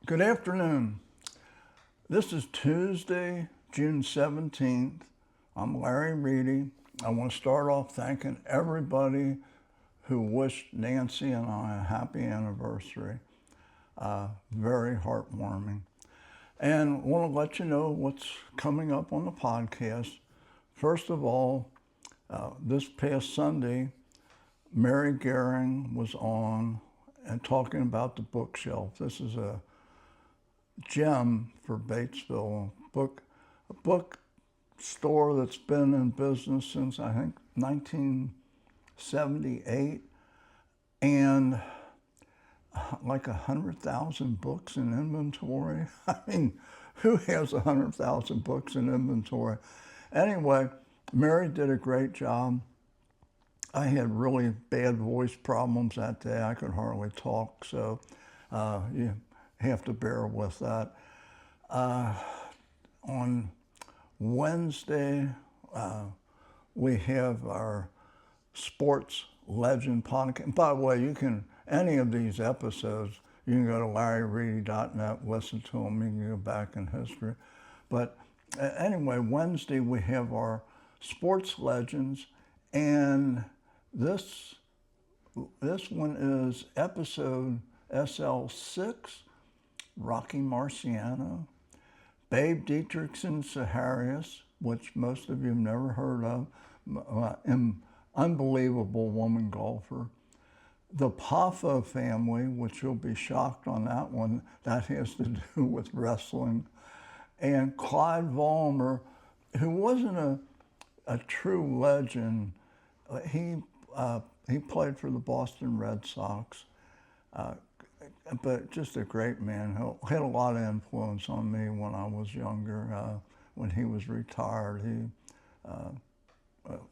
Good afternoon. This is Tuesday, June 17th. I'm Larry Reidy. I want to start off thanking everybody who wished Nancy and I a happy anniversary. Very heartwarming. And I want to let you know what's coming up on the podcast. First of all, this past Sunday, Mary Gehring was on and talking about the bookshelf. This is a gem for Batesville, a book store that's been in business since I think 1978, and like 100,000 books in inventory. I mean, who has 100,000 books in inventory? Anyway, Mary did a great job. I had really bad voice problems that day. I could hardly talk, so you have to bear with that. On Wednesday, we have our sports legend podcast. By the way, any of these episodes, you can go to larryreidy.net, listen to them, you can go back in history. But anyway, Wednesday we have our sports legends, and this one is episode SL6, Rocky Marciano, Babe Dietrichson Saharius, which most of you have never heard of, an unbelievable woman golfer. The Poffo family, which you'll be shocked on that one, that has to do with wrestling. And Clyde Vollmer, who wasn't a true legend. He played for the Boston Red Sox, but just a great man. He had a lot of influence on me when I was younger. When he was retired,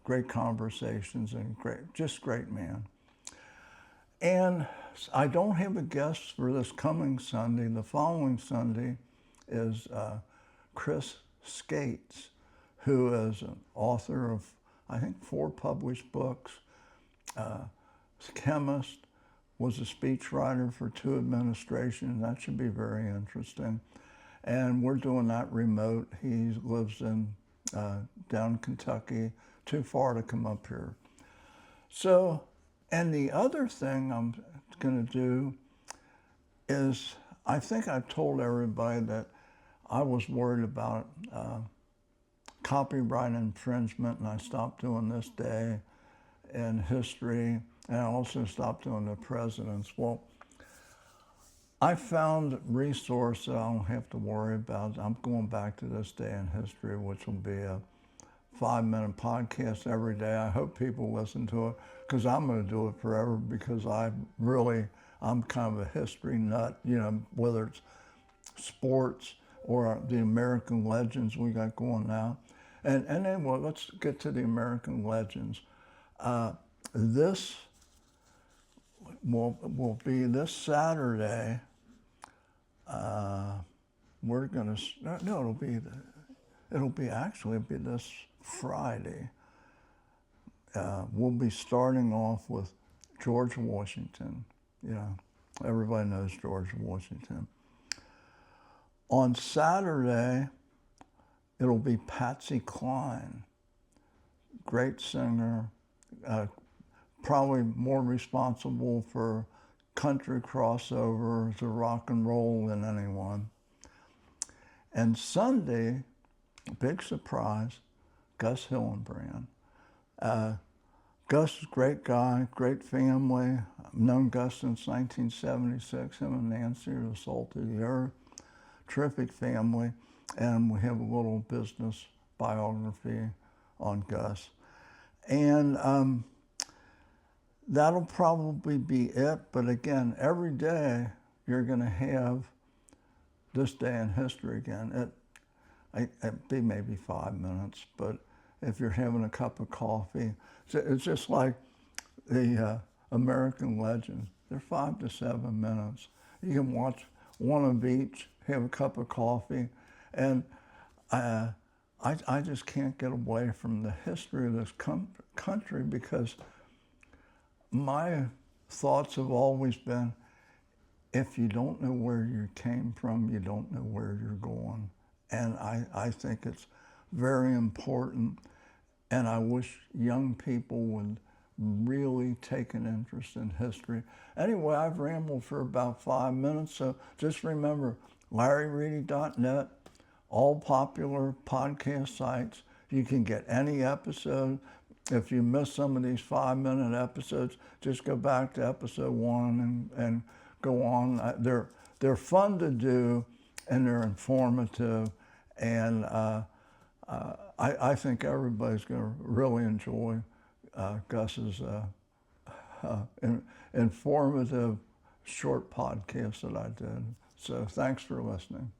great conversations and just great man. And I don't have a guest for this coming Sunday. The following Sunday is Chris Skates, who is an author of, I think, 4 published books, chemist, was a speechwriter for 2 administrations. That should be very interesting. And we're doing that remote. He lives in down Kentucky, too far to come up here. So, and the other thing I'm going to do is, I think I told everybody that I was worried about copyright infringement, and I stopped doing this day in history, and I also stopped doing the presidents. Well, I found a resource that I don't have to worry about. I'm going back to this day in history, which will be a 5-minute podcast every day. I hope people listen to it, because I'm going to do it forever, because I'm kind of a history nut, whether it's sports or the American legends we got going now. And anyway, let's get to the American legends. This will be this Saturday. It'll be this Friday. We'll be starting off with George Washington. Everybody knows George Washington. On Saturday, it'll be Patsy Cline, great singer, probably more responsible for country crossover to rock and roll than anyone. And Sunday, big surprise, Gus Hillenbrand. Gus is a great guy, great family. I've known Gus since 1976. Him and Nancy are the salt of the earth. Terrific family. And we have a little business biography on Gus. And that'll probably be it. But again, every day you're going to have this day in history again. It'd be maybe 5 minutes, but if you're having a cup of coffee, it's just like the American legends. They're 5 to 7 minutes. You can watch one of each, have a cup of coffee, and I just can't get away from the history of this country, because my thoughts have always been, if you don't know where you came from, you don't know where you're going. And I think it's very important. And I wish young people would really take an interest in history. Anyway, I've rambled for about 5 minutes, so just remember, LarryReedy.net, all popular podcast sites. You can get any episode. If you miss some of these 5-minute episodes, just go back to episode 1 and go on. They're fun to do, and they're informative, and I think everybody's going to really enjoy Gus's informative short podcast that I did. So thanks for listening.